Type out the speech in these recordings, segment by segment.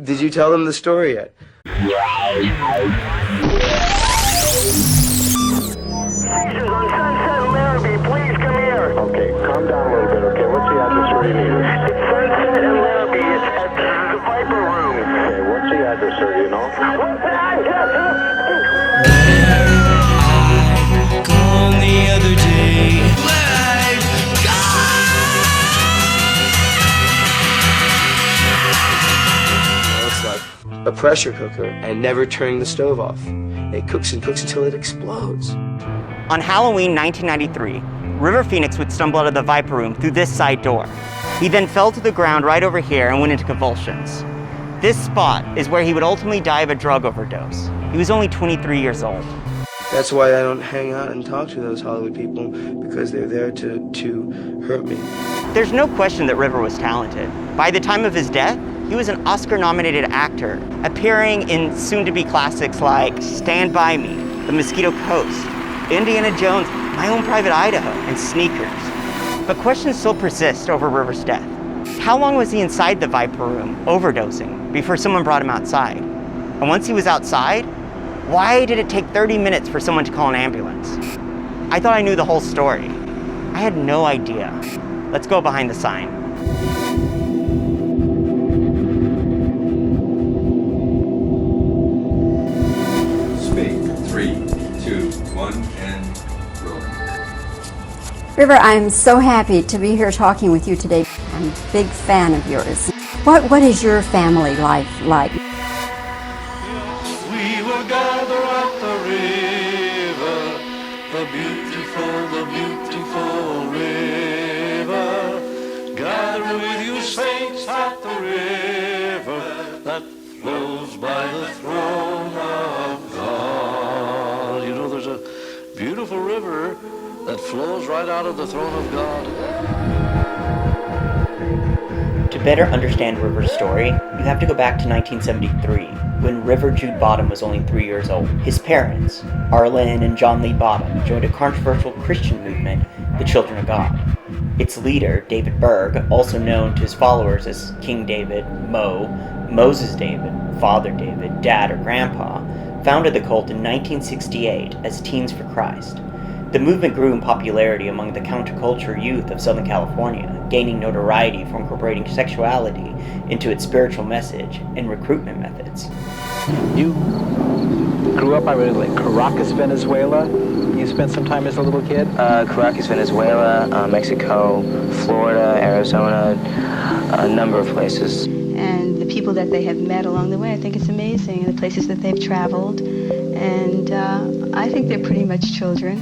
Did you tell them the story yet? Seizures on Sunset and Larrabee, please come here. Okay, calm down a little bit, okay? What's the address where you need us? It's Sunset and Larrabee. It's at the Viper Room. Okay, what's the address, sir? Do you know? What's the address? I'd gone the other day. Where I'd It's like a pressure cooker and never turning the stove off. It cooks and cooks until it explodes. On Halloween 1993, River Phoenix would stumble out of the Viper Room through this side door. He then fell to the ground right over here and went into convulsions. This spot is where he would ultimately die of a drug overdose. He was only 23 years old. That's why I don't hang out and talk to those Hollywood people, because they're there to hurt me. There's no question that River was talented. By the time of his death, he was an Oscar-nominated actor, appearing in soon-to-be classics like Stand By Me, The Mosquito Coast, Indiana Jones, My Own Private Idaho, and Sneakers. But questions still persist over River's death. How long was he inside the Viper Room, overdosing, before someone brought him outside? And once he was outside, why did it take 30 minutes for someone to call an ambulance? I thought I knew the whole story. I had no idea. Let's go behind the sign. Speak. 3, 2, 1, and roll. River, I'm so happy to be here talking with you today. I'm a big fan of yours. What is your family life like? we will gather at the river, the beautiful river. Gather with you saints at the river that flows by the throne of God. You know, there's a beautiful river that flows right out of the throne of God. To better understand River's story, you have to go back to 1973, when River Jude Bottom was only 3 years old. His parents, Arlen and John Lee Bottom, joined a controversial Christian movement, the Children of God. Its leader, David Berg, also known to his followers as King David, Mo, Moses David, Father David, Dad, or Grandpa, founded the cult in 1968 as Teens for Christ. The movement grew in popularity among the counterculture youth of Southern California, gaining notoriety for incorporating sexuality into its spiritual message and recruitment methods. You grew up, I read, like Caracas, Venezuela. You spent some time as a little kid? Caracas, Venezuela, Mexico, Florida, Arizona, a number of places. And the people that they have met along the way, I think it's amazing, and the places that they've traveled. And I think they're pretty much children.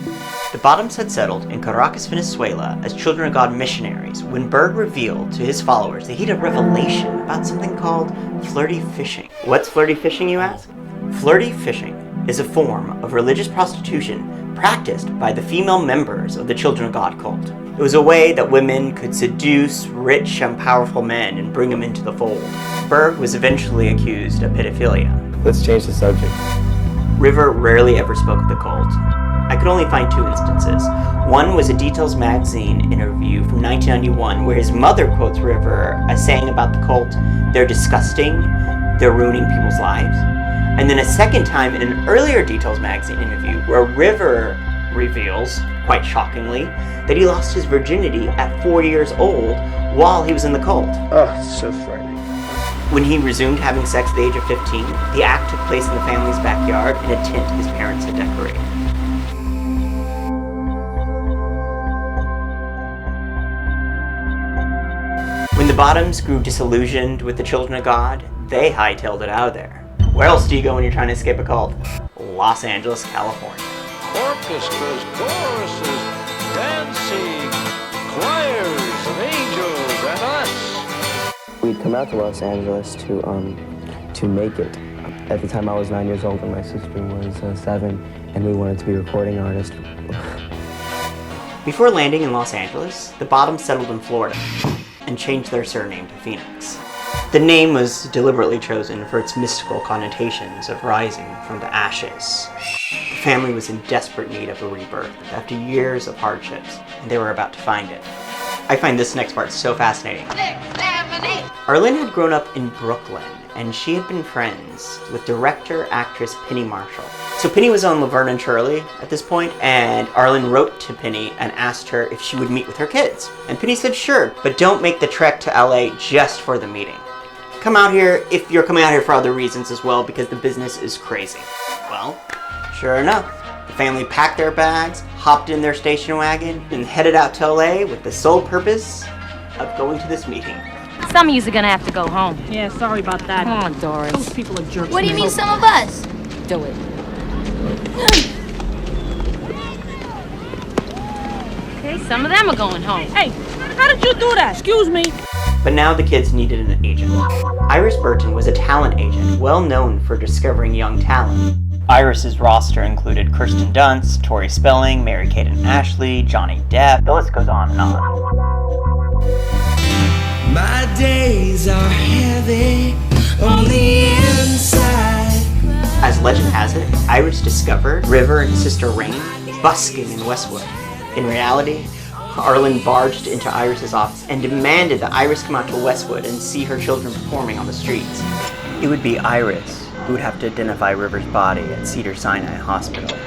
The Bottoms had settled in Caracas, Venezuela as Children of God missionaries when Berg revealed to his followers that he had a revelation about something called flirty fishing. What's flirty fishing, you ask? Flirty fishing is a form of religious prostitution practiced by the female members of the Children of God cult. It was a way that women could seduce rich and powerful men and bring them into the fold. Berg was eventually accused of pedophilia. Let's change the subject. River rarely ever spoke of the cult. I could only find 2 instances. One was a Details magazine interview from 1991 where his mother quotes River as saying about the cult, "They're disgusting, they're ruining people's lives." And then a second time in an earlier Details magazine interview where River reveals, quite shockingly, that he lost his virginity at 4 years old while he was in the cult. Oh, it's so frightening. When he resumed having sex at the age of 15, the act took place in the family's backyard in a tent his parents had decorated. When the Bottoms grew disillusioned with the Children of God, they hightailed it out of there. Where else do you go when you're trying to escape a cult? Los Angeles, California. Orchestras, choruses, dancing, choirs of angels and us. We'd come out to Los Angeles to make it. At the time I was 9 years old and my sister was 7, and we wanted to be recording artists. Before landing in Los Angeles, the Bottoms settled in Florida and changed their surname to Phoenix. The name was deliberately chosen for its mystical connotations of rising from the ashes. The family was in desperate need of a rebirth after years of hardships, and they were about to find it. I find this next part so fascinating. 6, 7, 8. Arlen had grown up in Brooklyn, and she had been friends with director-actress Penny Marshall. So Penny was on Laverne and Shirley at this point, and Arlen wrote to Penny and asked her if she would meet with her kids. And Penny said, sure, but don't make the trek to LA just for the meeting. Come out here if you're coming out here for other reasons as well, because the business is crazy. Well, sure enough, the family packed their bags, hopped in their station wagon, and headed out to LA with the sole purpose of going to this meeting. Some of yous are gonna have to go home. Yeah, sorry about that. Come on, Doris. Those people are jerks. What do you mean, some of us? Do it. Okay, some of them are going home. Hey, how did you do that? Excuse me. But now the kids needed an agent. Iris Burton was a talent agent, well known for discovering young talent. Iris's roster included Kirsten Dunst, Tori Spelling, Mary-Kate and Ashley, Johnny Depp. The list goes on and on. My days are heavy on the inside. As legend has it, Iris discovered River and Sister Rain busking in Westwood. In reality, Arlen barged into Iris's office and demanded that Iris come out to Westwood and see her children performing on the streets. It would be Iris who would have to identify River's body at Cedars-Sinai Hospital.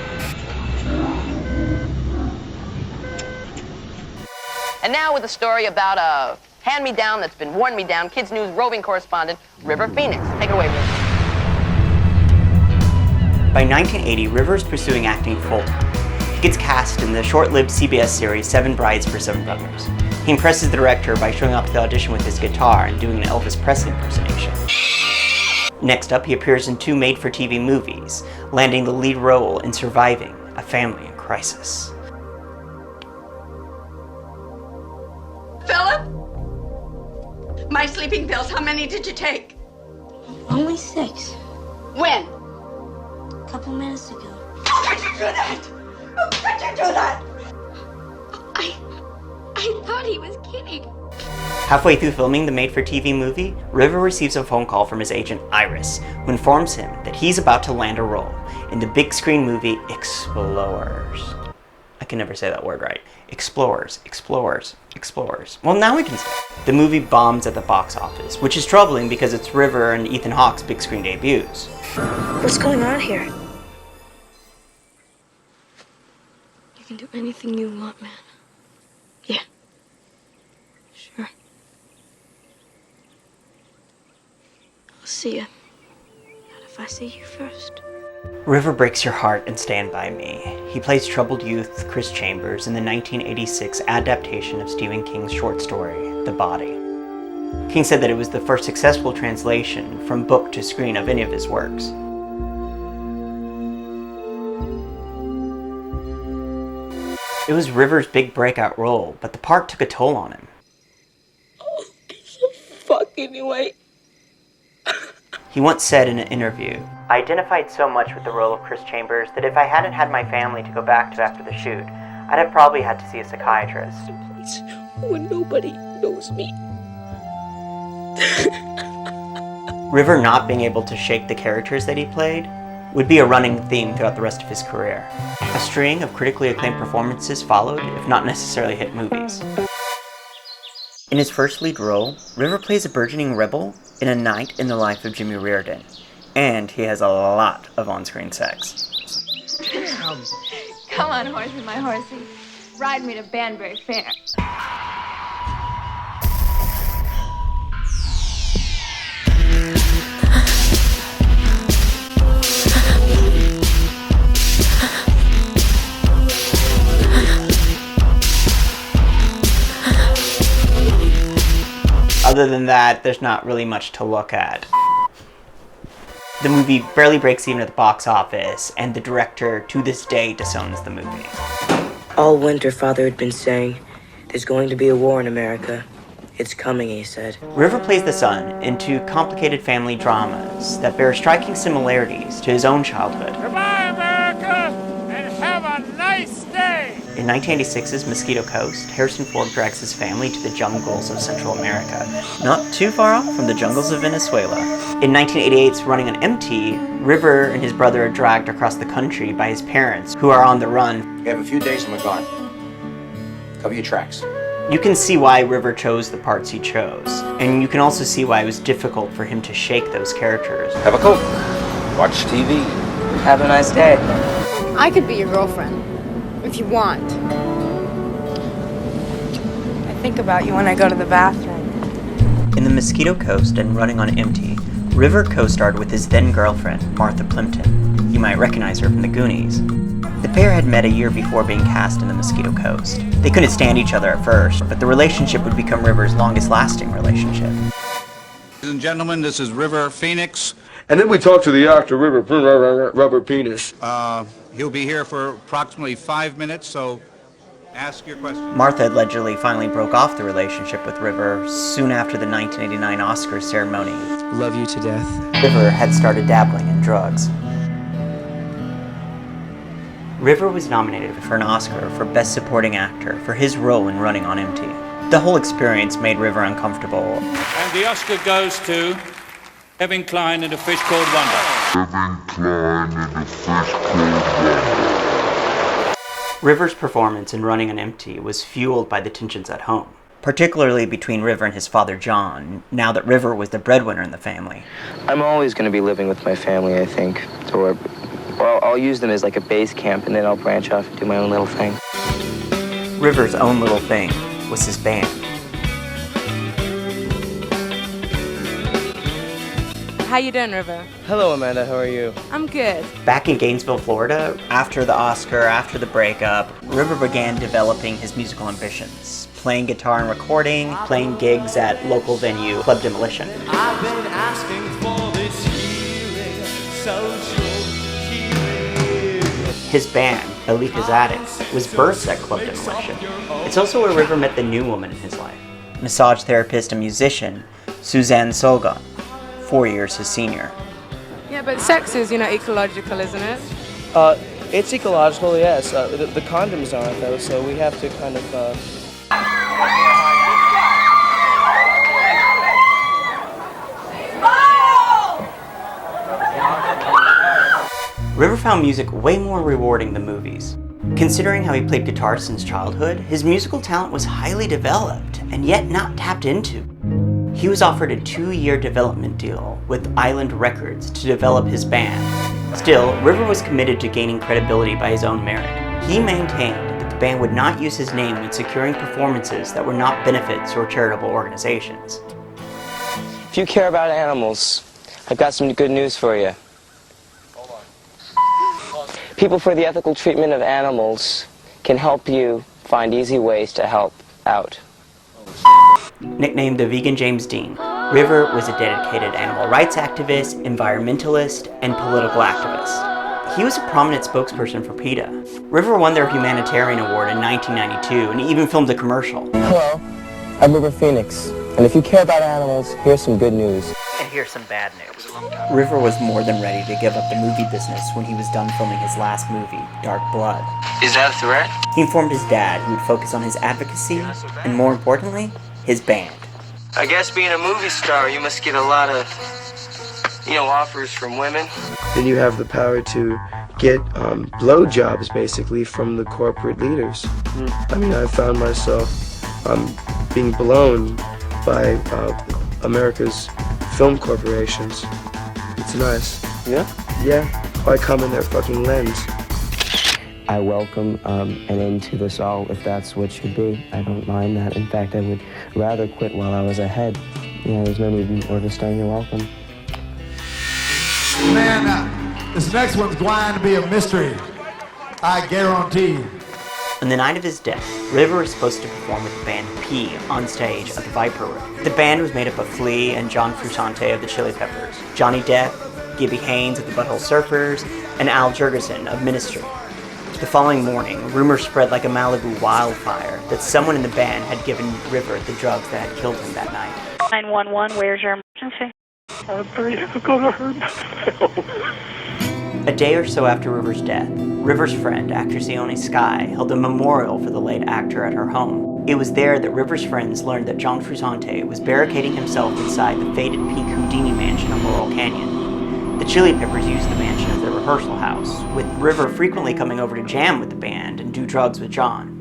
And now with a story about a hand-me-down that's been worn-me-down, Kids News roving correspondent, River Phoenix. Take it away, River. By 1980, River is pursuing acting full-time. He gets cast in the short-lived CBS series 7 Brides for 7 Brothers. He impresses the director by showing up at the audition with his guitar and doing an Elvis Presley impersonation. Next up, he appears in 2 made-for-TV movies, landing the lead role in Surviving, a Family in Crisis. Philip? My sleeping pills, how many did you take? Only 6. When? A couple minutes ago. How could you do that? How could you do that? I thought he was kidding. Halfway through filming the made-for-TV movie, River receives a phone call from his agent Iris, who informs him that he's about to land a role in the big screen movie Explorers. I can never say that word right. Explorers. Well, now we can say it. The movie bombs at the box office, which is troubling because it's River and Ethan Hawke's big screen debuts. What's going on here? You can do anything you want, man. Yeah. Sure. I'll see you. Not if I see you first. River breaks your heart and Stand By Me. He plays troubled youth Chris Chambers in the 1986 adaptation of Stephen King's short story, The Body. King said that it was the first successful translation from book to screen of any of his works. It was River's big breakout role, but the part took a toll on him. Oh, piece of fuck anyway. He once said in an interview, "I identified so much with the role of Chris Chambers that if I hadn't had my family to go back to after the shoot, I'd have probably had to see a psychiatrist." When nobody knows me. River not being able to shake the characters that he played would be a running theme throughout the rest of his career. A string of critically acclaimed performances followed, if not necessarily hit movies. In his first lead role, River plays a burgeoning rebel in A Night in the Life of Jimmy Reardon, and he has a lot of on-screen sex. Come on, horsey, my horsey. Ride me to Banbury Fair. Other than that, there's not really much to look at. The movie barely breaks even at the box office, and the director, to this day, disowns the movie. All winter, Father had been saying, "There's going to be a war in America. It's coming," he said. River plays the son in 2 complicated family dramas that bear striking similarities to his own childhood. Goodbye, America, and have a nice day! In 1986's Mosquito Coast, Harrison Ford drags his family to the jungles of Central America, not too far off from the jungles of Venezuela. In 1988's Running on Empty, River and his brother are dragged across the country by his parents, who are on the run. You have a few days and we're gone. Cover your tracks. You can see why River chose the parts he chose, and you can also see why it was difficult for him to shake those characters. Have a Coke. Watch TV. Have a nice day. I could be your girlfriend, if you want. I think about you when I go to the bathroom. In The Mosquito Coast and Running on Empty, River co-starred with his then-girlfriend, Martha Plimpton. You might recognize her from The Goonies. The pair had met a year before being cast in The Mosquito Coast. They couldn't stand each other at first, but the relationship would become River's longest-lasting relationship. Ladies and gentlemen, this is River Phoenix. And then we talked to the actor, Rubber Penis. He'll be here for approximately 5 minutes, so ask your question. Martha allegedly finally broke off the relationship with River soon after the 1989 Oscars ceremony. Love you to death. River had started dabbling in drugs. River was nominated for an Oscar for Best Supporting Actor for his role in Running on Empty. The whole experience made River uncomfortable. And the Oscar goes to Kevin Kline in A Fish Called Wonder. River's performance in Running on Empty was fueled by the tensions at home, particularly between River and his father John, now that River was the breadwinner in the family. I'm always going to be living with my family, I think. Well, I'll use them as like a base camp, and then I'll branch off and do my own little thing. River's own little thing was his band. How you doing, River? Hello, Amanda. How are you? I'm good. Back in Gainesville, Florida, after the Oscar, after the breakup, River began developing his musical ambitions, playing guitar and recording, playing gigs at local venue Club Demolition. I've been asking for this healing, social healing. His band, Elita's Addicts, was birthed at Club Demolition. It's also where River met the new woman in his life, massage therapist and musician Suzanne Solgon, 4 years his senior. Yeah, but sex is, ecological, isn't it? It's ecological, yes. The condoms aren't, though, so we have to kind of, River found music way more rewarding than movies. Considering how he played guitar since childhood, his musical talent was highly developed, and yet not tapped into. He was offered a 2-year development deal with Island Records to develop his band. Still, River was committed to gaining credibility by his own merit. He maintained that the band would not use his name when securing performances that were not benefits or charitable organizations. if you care about animals, I've got some good news for you. People for the ethical treatment of animals can help you find easy ways to help out. Nicknamed the Vegan James Dean, River was a dedicated animal rights activist, environmentalist, and political activist. He was a prominent spokesperson for PETA. River won their humanitarian award in 1992 and even filmed a commercial. Hello, I'm River Phoenix, and if you care about animals, here's some good news. And here's some bad news. River was more than ready to give up the movie business when he was done filming his last movie, Dark Blood. Is that a threat? He informed his dad he would focus on his advocacy, and more importantly, his band. I guess being a movie star, you must get a lot of, offers from women. Then you have the power to get blowjobs, basically, from the corporate leaders. I mean, I found myself being blown by America's film corporations. It's nice. Yeah? Yeah. I come in their fucking lens. I welcome an end to this all, if that's what should be. I don't mind that. In fact, I would rather quit while I was ahead. There's no need in order staying. You're welcome. Man, this next one's going to be a mystery. I guarantee you. On the night of his death, River was supposed to perform with the band P on stage at the Viper Room. The band was made up of Flea and John Frusciante of the Chili Peppers, Johnny Depp, Gibby Haynes of the Butthole Surfers, and Al Jurgensen of Ministry. The following morning, rumors spread like a Malibu wildfire that someone in the band had given River the drugs that had killed him that night. 911, where's your emergency? I'm very gonna hurt myself. A day or so after River's death, River's friend, actress Ione Skye, held a memorial for the late actor at her home. It was there that River's friends learned that John Frusciante was barricading himself inside the fated Pink Houdini mansion on Laurel Canyon. The Chili Peppers used the mansion as their rehearsal house, with River frequently coming over to jam with the band and do drugs with John.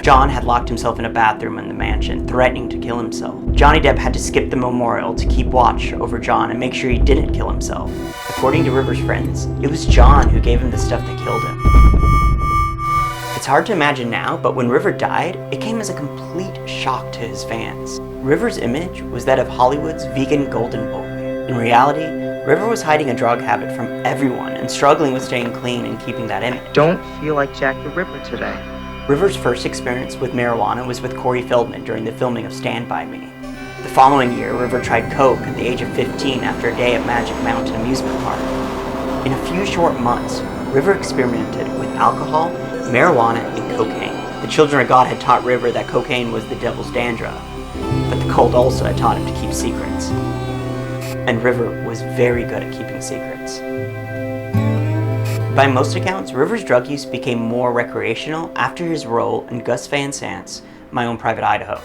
John had locked himself in a bathroom in the mansion, threatening to kill himself. Johnny Depp had to skip the memorial to keep watch over John and make sure he didn't kill himself. According to River's friends, it was John who gave him the stuff that killed him. It's hard to imagine now, but when River died, it came as a complete shock to his fans. River's image was that of Hollywood's vegan golden boy. In reality, River was hiding a drug habit from everyone and struggling with staying clean and keeping that image. Don't feel like Jack the Ripper today. River's first experience with marijuana was with Corey Feldman during the filming of Stand By Me. The following year, River tried coke at the age of 15 after a day at Magic Mountain amusement park. In a few short months, River experimented with alcohol, marijuana, and cocaine. The children of God had taught River that cocaine was the devil's dandruff, but the cult also had taught him to keep secrets. And River was very good at keeping secrets. By most accounts, River's drug use became more recreational after his role in Gus Van Sant's My Own Private Idaho.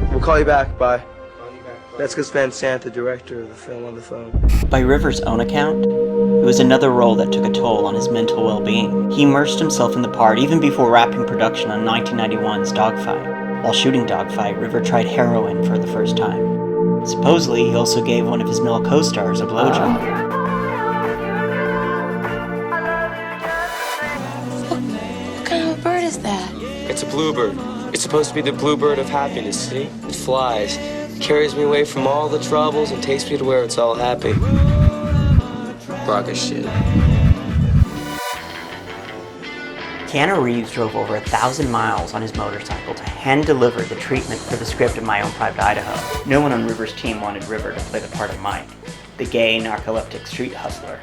We'll call you back. Bye. That's Gus Van Sant, the director of the film, on the phone. By River's own account, it was another role that took a toll on his mental well-being. He immersed himself in the part even before wrapping production on 1991's Dogfight. While shooting Dogfight, River tried heroin for the first time. Supposedly, he also gave one of his male co-stars a blowjob. What kind of bird is that? It's a bluebird. It's supposed to be the bluebird of happiness, see? It flies, carries me away from all the troubles and takes me to where it's all happy. Rocket shit. Keanu Reeves drove over 1,000 miles on his motorcycle to hand-deliver the treatment for the script of My Own Private Idaho. No one on River's team wanted River to play the part of Mike, the gay, narcoleptic street hustler.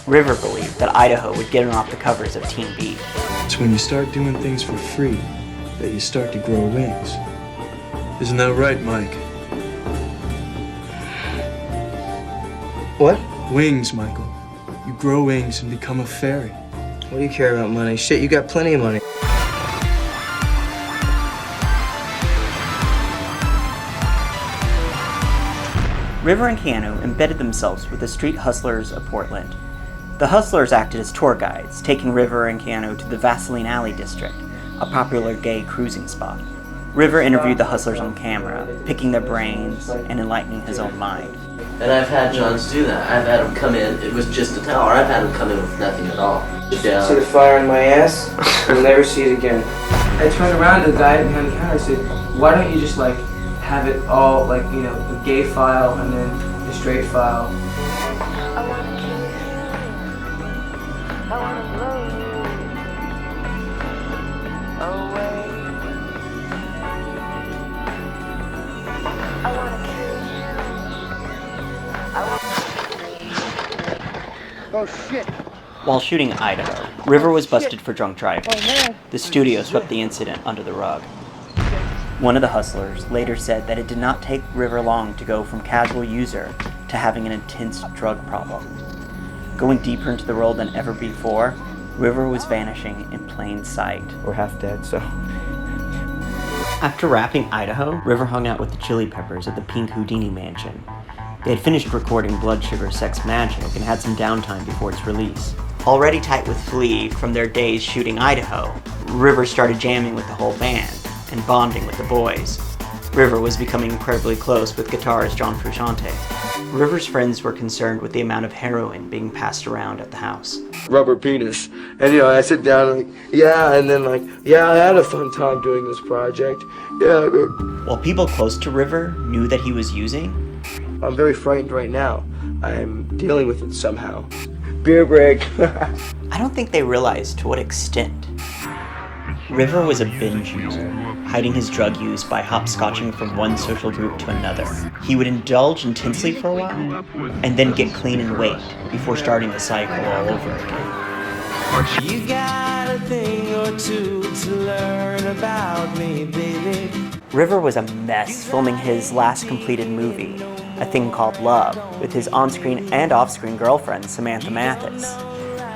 River believed that Idaho would get him off the covers of Teen Beat. It's when you start doing things for free that you start to grow wings. Isn't that right, Mike? What? Wings, Michael. You grow wings and become a fairy. What do you care about money? Shit, you got plenty of money. River and Keanu embedded themselves with the street hustlers of Portland. The hustlers acted as tour guides, taking River and Keanu to the Vaseline Alley district, a popular gay cruising spot. River interviewed the hustlers on camera, picking their brains and enlightening his own mind. And I've had Johns do that. I've had him come in, it was just a towel, or I've had him come in with nothing at all. Yeah. See the fire in my ass? You'll never see it again. I turned around to the guy behind the counter. I said, why don't you just like have it all like, you know, the gay file and then the straight file. Oh shit. While shooting Idaho, River was busted for drunk driving. The studio swept the incident under the rug. One of the hustlers later said that it did not take River long to go from casual user to having an intense drug problem. Going deeper into the role than ever before, River was vanishing in plain sight. We're half dead, so... After wrapping Idaho, River hung out with the Chili Peppers at the Pink Houdini Mansion. They had finished recording Blood Sugar Sex Magic and had some downtime before its release. Already tight with Flea from their days shooting Idaho, River started jamming with the whole band and bonding with the boys. River was becoming incredibly close with guitarist John Frusciante. River's friends were concerned with the amount of heroin being passed around at the house. Rubber penis. And, you know, I sit down and like, yeah, and then like, yeah, I had a fun time doing this project. Yeah. While people close to River knew that he was using, I'm very frightened right now. I'm dealing with it somehow. Beer break. I don't think they realized to what extent. River was a binge user, hiding his drug use by hopscotching from one social group to another. He would indulge intensely for a while, and then get clean and wait before starting the cycle all over again. You got a thing or two to learn about me, baby. River was a mess filming his last completed movie, A Thing Called Love, with his on-screen and off-screen girlfriend, Samantha Mathis.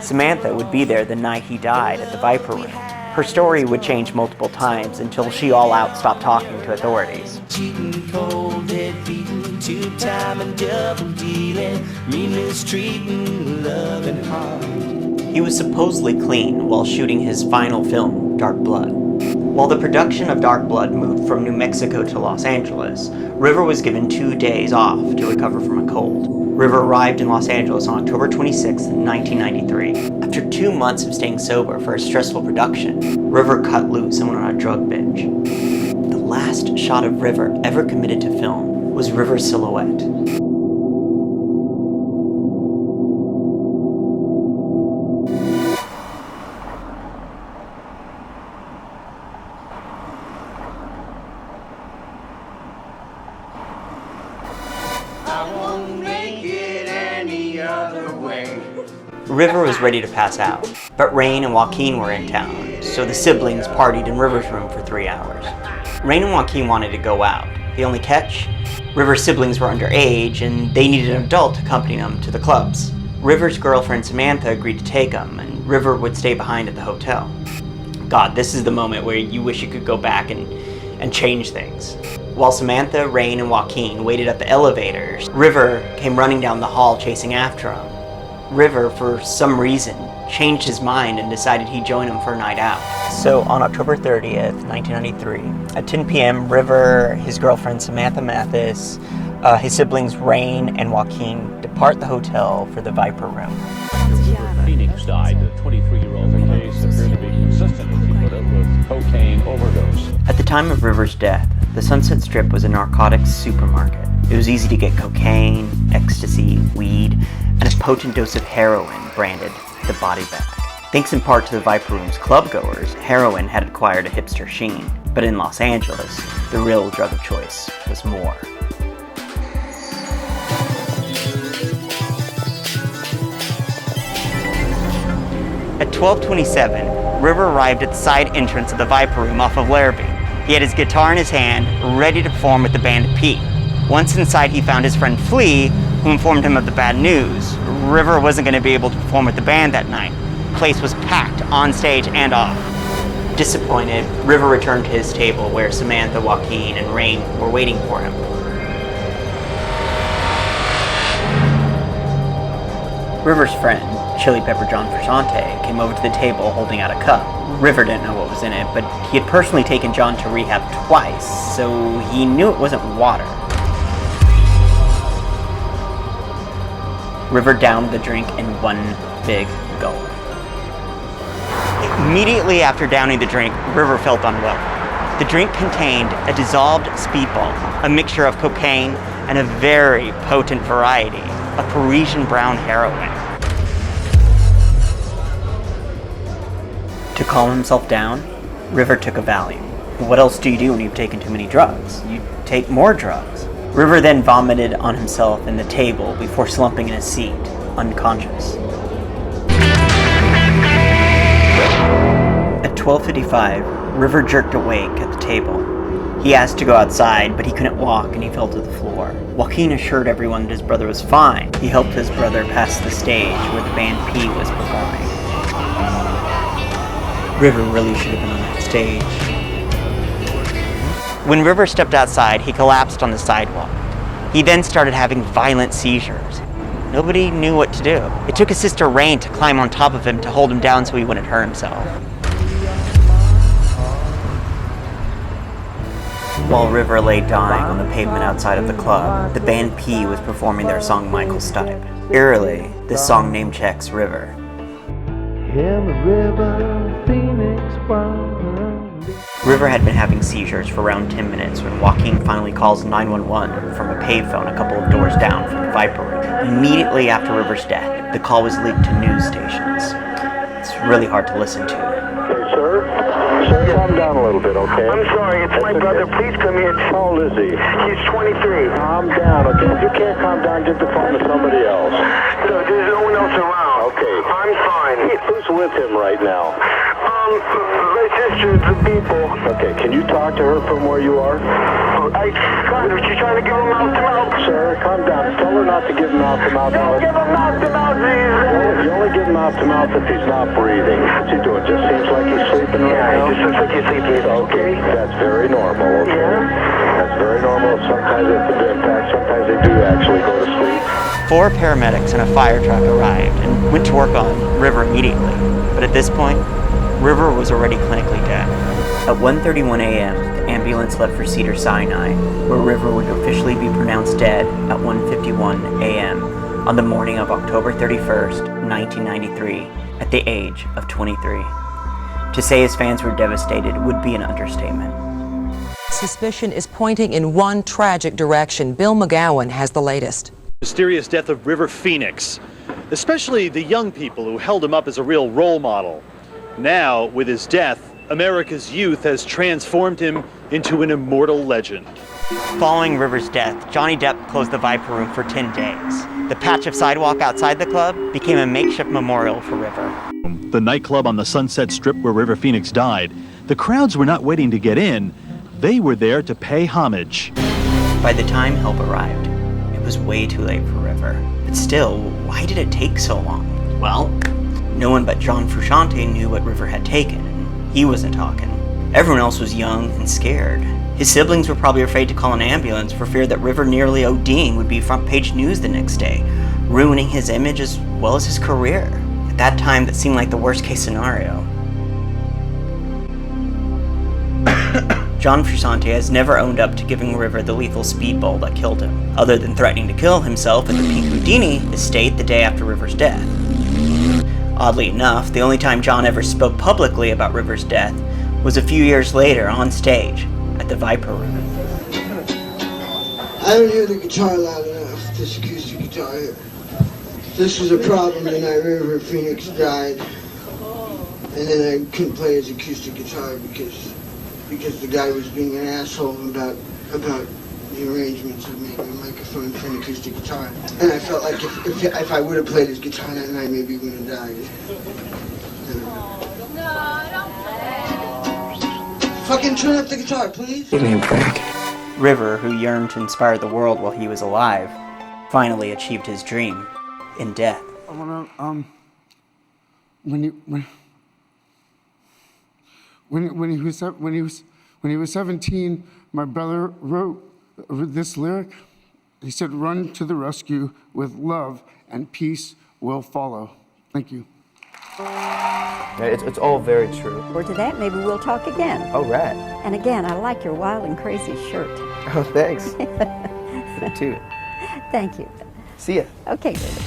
Samantha would be there the night he died at the Viper Room. Her story would change multiple times until she all out stopped talking to authorities. Cheating, cold, dead beating, two-time and double dealing, me mistreating, loving hard. He was supposedly clean while shooting his final film, Dark Blood. While the production of Dark Blood moved from New Mexico to Los Angeles, River was given 2 days off to recover from a cold. River arrived in Los Angeles on October 26, 1993. After 2 months of staying sober for a stressful production, River cut loose and went on a drug binge. The last shot of River ever committed to film was River's silhouette. River was ready to pass out, but Rain and Joaquin were in town, so the siblings partied in River's room for 3 hours. Rain and Joaquin wanted to go out. The only catch? River's siblings were underage, and they needed an adult to accompany them to the clubs. River's girlfriend Samantha agreed to take them, and River would stay behind at the hotel. God, this is the moment where you wish you could go back and change things. While Samantha, Rain, and Joaquin waited at the elevators, River came running down the hall chasing after them. River, for some reason, changed his mind and decided he'd join him for a night out. So on October 30th, 1993, at 10 p.m., River, his girlfriend Samantha Mathis, his siblings Rain and Joaquin depart the hotel for the Viper Room. Phoenix died. The 23-year-old case appeared to be consistent, as he put it, with cocaine overdose. At the time of River's death, the Sunset Strip was a narcotics supermarket. It was easy to get cocaine, ecstasy, weed, and a potent dose of heroin branded the body bag. Thanks in part to the Viper Room's clubgoers, heroin had acquired a hipster sheen. But in Los Angeles, the real drug of choice was more. At 12:27, River arrived at the side entrance of the Viper Room off of Larrabee. He had his guitar in his hand, ready to perform with the band Pete. Once inside, he found his friend Flea, who informed him of the bad news. River wasn't going to be able to perform with the band that night. The place was packed, on stage and off. Disappointed, River returned to his table where Samantha, Joaquin, and Rain were waiting for him. River's friend, Chili Pepper John Frusciante, came over to the table holding out a cup. River didn't know what was in it, but he had personally taken John to rehab twice, so he knew it wasn't water. River downed the drink in one big gulp. Immediately after downing the drink, River felt unwell. The drink contained a dissolved speedball, a mixture of cocaine and a very potent variety of Parisian brown heroin. To calm himself down, River took a Valium. What else do you do when you've taken too many drugs? You take more drugs. River then vomited on himself and the table before slumping in his seat, unconscious. At 12:55, River jerked awake at the table. He asked to go outside, but he couldn't walk and he fell to the floor. Joaquin assured everyone that his brother was fine. He helped his brother past the stage where the band P was performing. River really should have been on that stage. When River stepped outside, he collapsed on the sidewalk. He then started having violent seizures. Nobody knew what to do. It took his sister Rain to climb on top of him to hold him down so he wouldn't hurt himself. While River lay dying on the pavement outside of the club, the band P was performing their song Michael Stipe. Eerily, this song name-checks River. In the river, Phoenix River had been having seizures for around 10 minutes when Joaquin finally calls 911 from a payphone a couple of doors down from the Viper Room. Immediately after River's death, the call was leaked to news stations. It's really hard to listen to. Sir, calm down a little bit, okay? I'm sorry, it's my brother. Please come here. How old is he? He's 23. Calm down, okay? If you can't calm down, get the phone to somebody else. No, there's no one else around. Okay. I'm fine. Who's with him right now? My sister, the people. Okay, can you talk talk to her from where you are? Hey, Sandra, she's trying to give him mouth-to-mouth. Sir, calm down. Tell her not to give mouth-to-mouth. Don't give him mouth-to-mouth, You only give mouth-to-mouth if he's not breathing. What's he doing? Just seems like he's sleeping right now? Yeah, he just looks like he's sleeping. Okay, that's very normal, okay? Yeah. That's very normal. Sometimes it's an impact. Sometimes they do actually go to sleep. 4 paramedics and a fire truck arrived and went to work on River immediately. But at this point, River was already clinically dead. At 1:31 a.m., the ambulance left for Cedars-Sinai, where River would officially be pronounced dead at 1:51 a.m. on the morning of October 31st, 1993, at the age of 23. To say his fans were devastated would be an understatement. Suspicion is pointing in one tragic direction. Bill McGowan has the latest. Mysterious death of River Phoenix, especially the young people who held him up as a real role model. Now, with his death, America's youth has transformed him into an immortal legend. Following River's death, Johnny Depp closed the Viper Room for 10 days. The patch of sidewalk outside the club became a makeshift memorial for River. The nightclub on the Sunset Strip where River Phoenix died, the crowds were not waiting to get in, they were there to pay homage. By the time help arrived, it was way too late for River. But still, why did it take so long? Well, no one but John Frusciante knew what River had taken, and he wasn't talking. Everyone else was young and scared. His siblings were probably afraid to call an ambulance for fear that River nearly ODing would be front page news the next day, ruining his image as well as his career. At that time, that seemed like the worst case scenario. John Frusciante has never owned up to giving River the lethal speedball that killed him, other than threatening to kill himself at the Pink Houdini estate the day after River's death. Oddly enough, the only time John ever spoke publicly about River's death was a few years later on stage at the Viper Room. I don't hear the guitar loud enough, this acoustic guitar here. This was a problem the night River Phoenix died, and then I couldn't play his acoustic guitar because the guy was being an asshole about the arrangements of making a microphone for an acoustic guitar. And I felt like if I would have played his guitar that night, maybe he would have died. Fucking turn up the guitar, please. Give me a break. River, who yearned to inspire the world while he was alive, finally achieved his dream in death. I wanna, when he was 17, my brother wrote this lyric. He said, "Run to the rescue with love and peace will follow." Thank you. It's all very true. Or to that, maybe we'll talk again. Oh, right. And again, I like your wild and crazy shirt. Oh, thanks. You too. Thank you. See ya. Okay, baby.